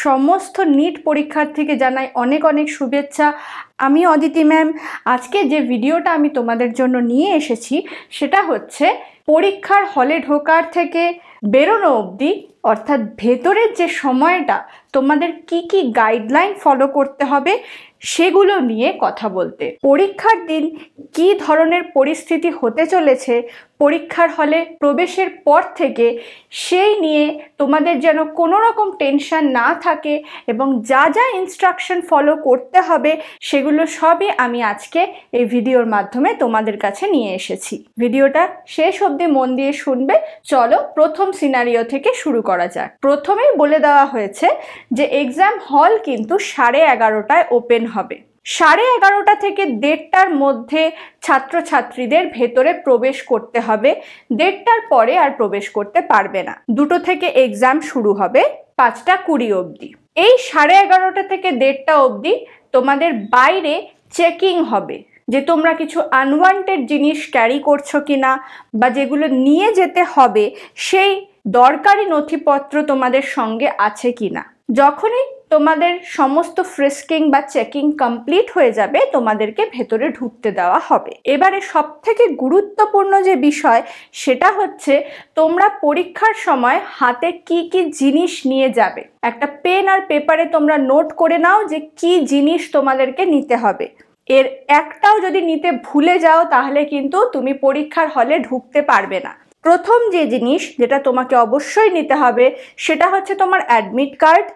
সমস্ত নিট পরীক্ষার্থীকে জানাই অনেক অনেক শুভেচ্ছা। আমি অদিতি ম্যাম। আজকে যে ভিডিওটা আমি তোমাদের জন্য নিয়ে এসেছি সেটা হচ্ছে পরীক্ষার হলে ঢোকার থেকে বেরোনো অবধি, অর্থাৎ ভেতরের যে সময়টা তোমাদের কি গাইডলাইন ফলো করতে হবে সেগুলো নিয়ে কথা বলতে। পরীক্ষার দিন কি ধরনের পরিস্থিতি হতে চলেছে পরীক্ষার হলে প্রবেশের পর থেকে, সেই নিয়ে তোমাদের যেন কোনো রকম টেনশন না থাকে এবং যা যা ইনস্ট্রাকশন ফলো করতে হবে সেগুলো সবই আমি আজকে এই ভিডিওর মাধ্যমে তোমাদের কাছে নিয়ে এসেছি। ভিডিওটা শেষ অবধি মন দিয়ে শুনবে। চলো প্রথম সিনারিও থেকে শুরু করা যাক। প্রথমেই বলে দেওয়া হয়েছে যে এক্সাম হল কিন্তু 11:30টায় ওপেন হবে। 11:30 থেকে 1:30টার মধ্যে ছাত্রছাত্রীদের ভেতরে প্রবেশ করতে হবে। 1:30টার পরে আর প্রবেশ করতে পারবে না। 2টো থেকে এক্সাম শুরু হবে 5:20 অবধি। এই 11:30 থেকে 1:30টা অবধি তোমাদের বাইরে চেকিং হবে যে তোমরা কিছু আনওয়ান্টেড জিনিস ক্যারি করছো কিনা, বা যেগুলো নিয়ে যেতে হবে সেই দরকারি নথিপত্র তোমাদের সঙ্গে আছে কিনা। যখনই তোমাদের সমস্ত ফ্রিস্কিং বা চেকিং কমপ্লিট হয়ে যাবে তোমাদেরকে ভেতরে ঢুকতে দেওয়া হবে। এবারে সবথেকে গুরুত্বপূর্ণ যে বিষয় সেটা হচ্ছে তোমরা পরীক্ষার সময় হাতে কি জিনিস নিয়ে যাবে। একটা পেন আর পেপারে তোমরা নোট করে নাও যে কি জিনিস তোমাদেরকে নিতে হবে। এর একটাও যদি নিতে ভুলে যাও তাহলে কিন্তু তুমি পরীক্ষার হলে ঢুকতে পারবে না। প্রথম যে জিনিস যেটা তোমাকে অবশ্যই নিতে হবে সেটা হচ্ছে তোমার অ্যাডমিট কার্ড,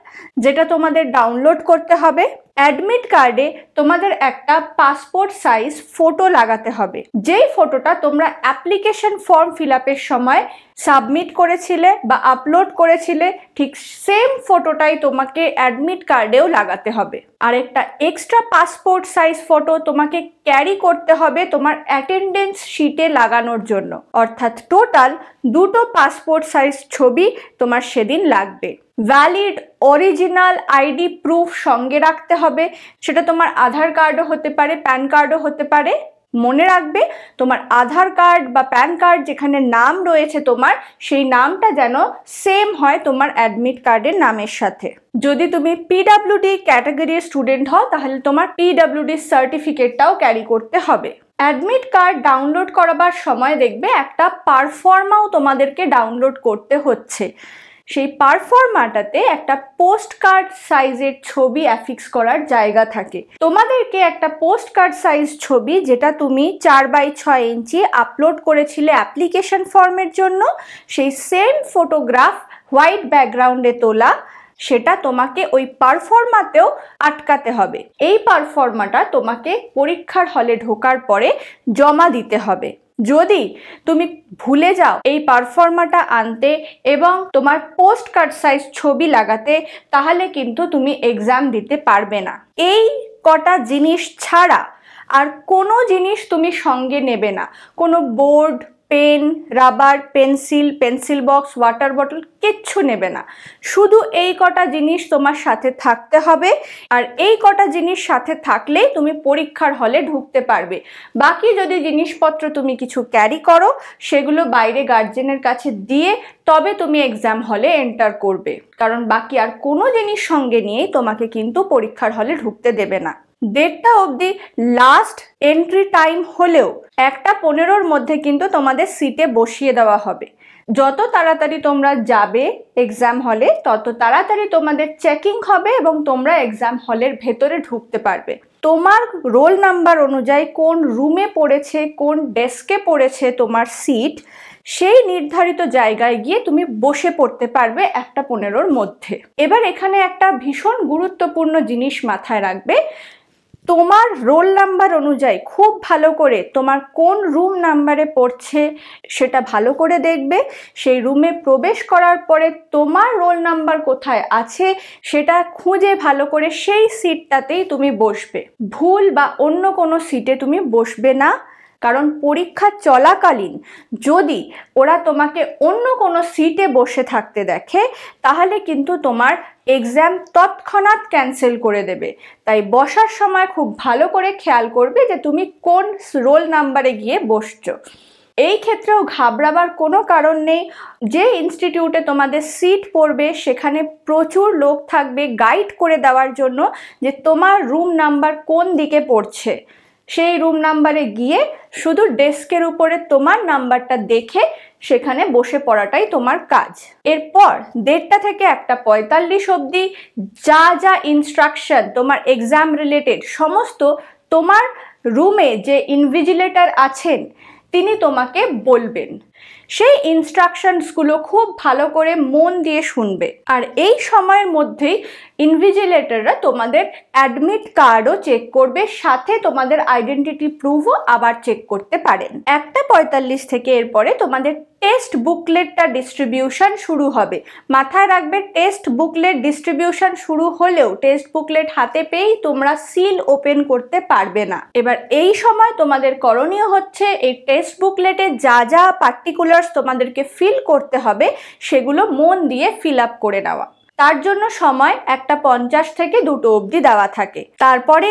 যেটা তোমাদের ডাউনলোড করতে হবে। অ্যাডমিট কার্ডে তোমাদের একটা পাসপোর্ট সাইজ ফটো লাগাতে হবে। যেই ফটোটা তোমরা অ্যাপ্লিকেশন ফর্ম ফিল আপের সময় সাবমিট করেছিলে বা আপলোড করেছিলে, ঠিক সেম ফটোটাই তোমাকে অ্যাডমিট কার্ডেও লাগাতে হবে। আর একটা এক্সট্রা পাসপোর্ট সাইজ ফটো তোমাকে ক্যারি করতে হবে তোমার অ্যাটেন্ডেন্স শিটে লাগানোর জন্য। অর্থাৎ টোটাল 2টো পাসপোর্ট সাইজ ছবি তোমার সেদিন লাগবে। ভ্যালিড অরিজিনাল আইডি প্রুফ সঙ্গে রাখতে হবে। সেটা তোমার আধার কার্ডও হতে পারে, প্যান কার্ডও হতে পারে। মনে রাখবে তোমার আধার কার্ড বা প্যান কার্ড যেখানে নাম রয়েছে তোমার, সেই নামটা যেন সেম হয় তোমার অ্যাডমিট কার্ডের নামের সাথে। যদি তুমি পিডাব্লিউডি ক্যাটাগরির স্টুডেন্ট হও তাহলে তোমার পিডাব্লিউডি সার্টিফিকেটটাও ক্যারি করতে হবে। অ্যাডমিট কার্ড ডাউনলোড করাবার সময় দেখবে একটা পারফর্মাও তোমাদেরকে ডাউনলোড করতে হচ্ছে। সেই পারফর্মাটাতে একটা পোস্ট কার্ড সাইজের ছবি অ্যাফিক্স করার জায়গা থাকে। তোমাদেরকে একটা পোস্ট কার্ড সাইজ ছবি, যেটা তুমি 4x6 ইঞ্চি আপলোড করেছিলে অ্যাপ্লিকেশন ফর্মের জন্য, সেই সেম ফটোগ্রাফ হোয়াইট ব্যাকগ্রাউন্ডে তোলা, সেটা তোমাকে ওই পারফর্মাতেও আটকাতে হবে। এই পারফর্মাটা তোমাকে পরীক্ষার হলে ঢোকার পরে জমা দিতে হবে। যদি তুমি ভুলে যাও এই পারফর্মাটা আনতে এবং তোমার পোস্ট কার্ড সাইজ ছবি লাগাতে, তাহলে কিন্তু তুমি এক্সাম দিতে পারবে না। এই কটা জিনিস ছাড়া আর কোনো জিনিস তুমি সঙ্গে নেবে না। কোনো board, pen, rubber, pencil box, water bottle কিচ্ছু নেবে না। শুধু এই কটা জিনিস তোমার সাথে থাকতে হবে। আর এই কটা জিনিস সাথে থাকলেই তুমি পরীক্ষার হলে ঢুকতে পারবে। বাকি যদি জিনিসপত্র তুমি কিছু ক্যারি করো সেগুলো বাইরে গার্জেনের কাছে দিয়ে তবে তুমি এক্সাম হলে এন্টার করবে। কারণ বাকি আর কোনো জিনিস সঙ্গে নিয়েই তোমাকে কিন্তু পরীক্ষার হলে ঢুকতে দেবে না। 1:30টা অবধি লাস্ট এন্ট্রি টাইম হলেও 1:15-র মধ্যে কিন্তু তোমাদের সিটে বসিয়ে দেওয়া হবে। যত তাড়াতাড়ি তোমরা যাবে এক্সাম হলে তত তাড়াতাড়ি তোমাদের চেকিং হবে এবং তোমরা এক্সাম হলের ভেতরে ঢুকতে পারবে। তোমার রোল নাম্বার অনুযায়ী কোন রুমে পড়েছে, কোন ডেস্কে পড়েছে তোমার সিট, সেই নির্ধারিত জায়গায় গিয়ে তুমি বসে পড়তে পারবে 1:15-র মধ্যে। এবার এখানে একটা ভীষণ গুরুত্বপূর্ণ জিনিস মাথায় রাখবে। তোমার রোল নাম্বার অনুযায়ী খুব ভালো করে তোমার কোন রুম নাম্বারে পড়ছে সেটা ভালো করে দেখবে। সেই রুমে প্রবেশ করার পরে তোমার রোল নাম্বার কোথায় আছে সেটা খুঁজে ভালো করে সেই সিটটাতেই তুমি বসবে। ভুল বা অন্য কোনো সিটে তুমি বসবে না। কারণ পরীক্ষা চলাকালীন যদি ওরা তোমাকে অন্য কোনো সিটে বসে থাকতে দেখে তাহলে কিন্তু তোমার এক্সাম তৎক্ষণাৎ ক্যান্সেল করে দেবে। তাই বসার সময় খুব ভালো করে খেয়াল করবে যে তুমি কোন রোল নাম্বারে গিয়ে বসছো। এই ক্ষেত্রেও ঘাবড়াবার কোনো কারণ নেই। যে ইনস্টিটিউটে তোমাদের সিট পড়বে সেখানে প্রচুর লোক থাকবে গাইড করে দেওয়ার জন্য যে তোমার রুম নাম্বার কোন দিকে পড়ছে। সেই রুম নাম্বারে গিয়ে শুধু ডেস্কের উপরে তোমার নাম্বারটা দেখে সেখানে বসে পড়াটাই তোমার কাজ। এরপর 1:30 থেকে 1:45 অবধি যা যা ইনস্ট্রাকশন তোমার এক্সাম রিলেটেড সমস্ত তোমার রুমে যে ইনভিজিলেটর আছেন তিনি তোমাকে বলবেন। সেই ইনস্ট্রাকশনসগুলো খুব ভালো করে মন দিয়ে শুনবে। আর এই সময়ের মধ্যেই ইনভিজিলেটররা তোমাদের অ্যাডমিট কার্ডও চেক করবে, সাথে তোমাদের আইডেন্টিটি প্রুফও আবার চেক করতে পারেন। 1:45 থেকে এরপরে তোমাদের টেস্ট বুকলেটটা ডিস্ট্রিবিউশন শুরু হবে। মাথায় রাখবে টেস্ট বুকলেট ডিস্ট্রিবিউশন শুরু হলেও টেস্ট বুকলেট হাতে পেয়েই তোমরা সিল ওপেন করতে পারবে না। এবার এই সময় তোমাদের করণীয় হচ্ছে এই টেস্ট বুকলেটে যা যা পার্টিকুলার্স তোমাদেরকে ফিল করতে হবে সেগুলো মন দিয়ে ফিল আপ করে নেওয়া। তার জন্য সময় 1:50 থেকে 2টো অবধি দেওয়া থাকে। তারপরে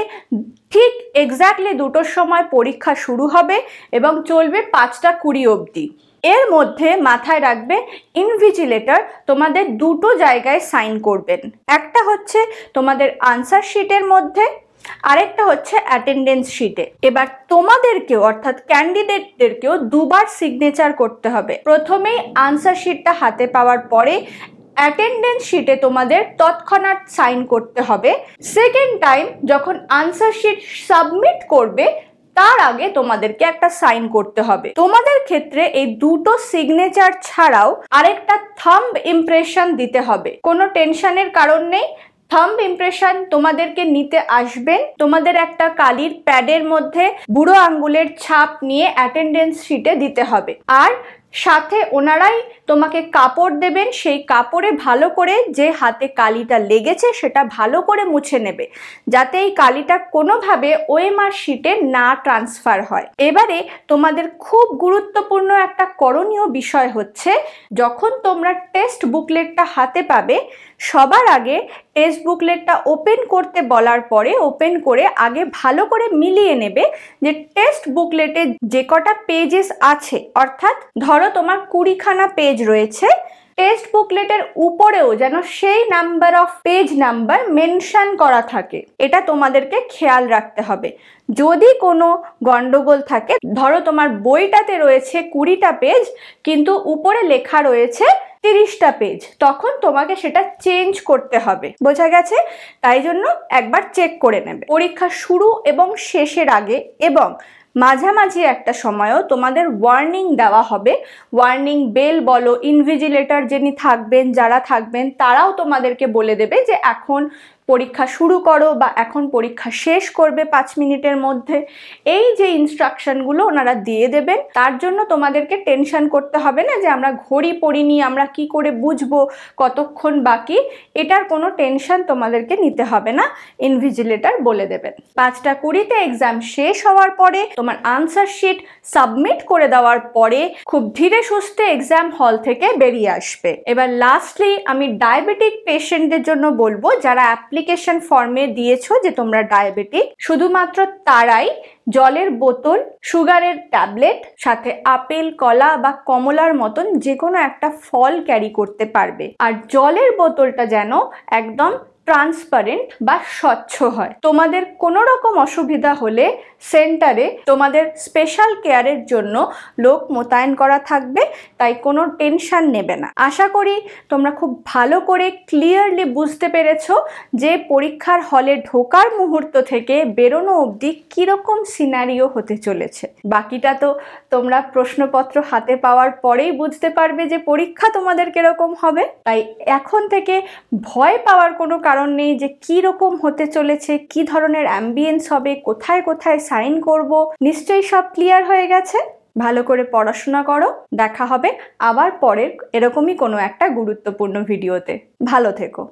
ঠিক এক্স্যাক্টলি 2টোর সময় পরীক্ষা শুরু হবে এবং চলবে 5:20 অবধি। এর মধ্যে মাথায় রাখবে ইনভিজিলেটর তোমাদের 2টো জায়গায় সাইন করবেন। একটা হচ্ছে তোমাদের আনসার শিটের মধ্যে, আরেকটা হচ্ছে অ্যাটেন্ডেন্স শিটে। এবার তোমাদেরকেও অর্থাৎ ক্যান্ডিডেটদেরকেও 2বার সিগনেচার করতে হবে। প্রথমেই আনসার শিটটা হাতে পাওয়ার পরে অ্যাটেন্ডেন্স শিটে তোমাদের তৎক্ষণাৎ সাইন করতে হবে। সেকেন্ড টাইম যখন আনসার শিট সাবমিট করবে তার আগে তোমাদেরকে একটা সাইন করতে হবে। তোমাদের ক্ষেত্রে এই 2টো সিগনেচার ছাড়াও আরেকটা থাম্ব ইমপ্রেশন দিতে হবে। কোনো টেনশনের কারণ নেই, থাম্ব ইমপ্রেশন তোমাদেরকে নিতে আসবেন। তোমাদের একটা কালির প্যাডের মধ্যে বুড়ো আঙ্গুলের ছাপ নিয়ে অ্যাটেন্ডেন্স শিটে দিতে হবে। আর সাথে ওনারাই তোমাকে কাপড় দেবেন, সেই কাপড়ে ভালো করে যে হাতে কালিটা লেগেছে সেটা ভালো করে মুছে নেবে যাতে এই কালিটা কোনোভাবে ওএমআর শিটে না ট্রান্সফার হয়। এবারে তোমাদের খুব গুরুত্বপূর্ণ একটা করণীয় বিষয় হচ্ছে যখন তোমরা টেস্ট বুকলেটটা হাতে পাবে সবার আগে টেস্ট বুকলেটটা ওপেন করতে বলার পরে ওপেন করে আগে ভালো করে মিলিয়ে নেবে যে টেস্ট বুকলেটে যে কটা পেজেস আছে, অর্থাৎ ধরো তোমার 20খানা পেজ রয়েছে, টেস্ট বুকলেটের উপরেও যেন সেই number of page number mention করা থাকে। এটা তোমাদেরকে খেয়াল রাখতে হবে। যদি কোনো গন্ডগোল থাকে, ধরো তোমার বইটাতে রয়েছে 20টা পেজ কিন্তু উপরে লেখা রয়েছে 30টা পেজ, তখন তোমাকে সেটা চেঞ্জ করতে হবে। বোঝা গেছে? তাই জন্য একবার চেক করে নেবে। পরীক্ষা শুরু এবং শেষের আগে এবং মাঝামাঝি একটা সময়ও তোমাদের ওয়ার্নিং দেওয়া হবে। ওয়ার্নিং বেল বলো, ইনভিজিলেটর যিনি থাকবেন যারা থাকবেন তারাও তোমাদেরকে বলে দেবে যে এখন পরীক্ষা শুরু করো বা এখন পরীক্ষা শেষ করবে 5 মিনিটের মধ্যে। এই যে ইনস্ট্রাকশনগুলো ওনারা দিয়ে দেবেন, তার জন্য তোমাদেরকে টেনশন করতে হবে না যে আমরা ঘড়ি পড়িনি, আমরা কি করে বুঝবো কতক্ষণ বাকি। এটার কোনো টেনশন তোমাদেরকে নিতে হবে না, ইনভিজিলেটর বলে দেবেন। 5:20 এক্সাম শেষ হওয়ার পরে তোমার আনসার শিট সাবমিট করে দেওয়ার পরে খুব ধীরে সুস্থে এক্সাম হল থেকে বেরিয়ে আসবে। এবার লাস্টলি আমি ডায়াবেটিক পেশেন্টদের জন্য বলবো যারা অ্যাপ্লিকেশন ফর্মে দিয়েছো যে তোমরা ডায়াবেটিক, শুধুমাত্র তারাই জলের বোতল, সুগারের ট্যাবলেট, সাথে আপেল, কলা বা কমলার মতন যে কোনো একটা ফল ক্যারি করতে পারবে। আর জলের বোতলটা যেন একদম ট্রান্সপারেন্ট বা স্বচ্ছ হয়। তোমাদের কোনো রকম অসুবিধা হলে সেন্টারে তোমাদের স্পেশাল কেয়ারের জন্য লোক মোতায়েন করা থাকবে, তাই কোনো টেনশন নেবে না। আশা করি তোমরা খুব ভালো করে ক্লিয়ারলি বুঝতে পেরেছো যে পরীক্ষার হলে ঢোকার মুহূর্ত থেকে বেরোনো অবধি কীরকম সিনারিও হতে চলেছে। বাকিটা তো তোমরা প্রশ্নপত্র হাতে পাওয়ার পরেই বুঝতে পারবে যে পরীক্ষা তোমাদের কিরকম হবে। তাই এখন থেকে ভয় পাওয়ার কোনো কারণ নেই যে কি রকম হতে চলেছে, কি ধরনের অ্যাম্বিয়েন্স হবে, কোথায় কোথায় সাইন করব। নিশ্চয়ই সব ক্লিয়ার হয়ে গেছে। ভালো করে পড়াশোনা করো। দেখা হবে আবার পরের এরকমই কোনো একটা গুরুত্বপূর্ণ ভিডিওতে। ভালো থেকো।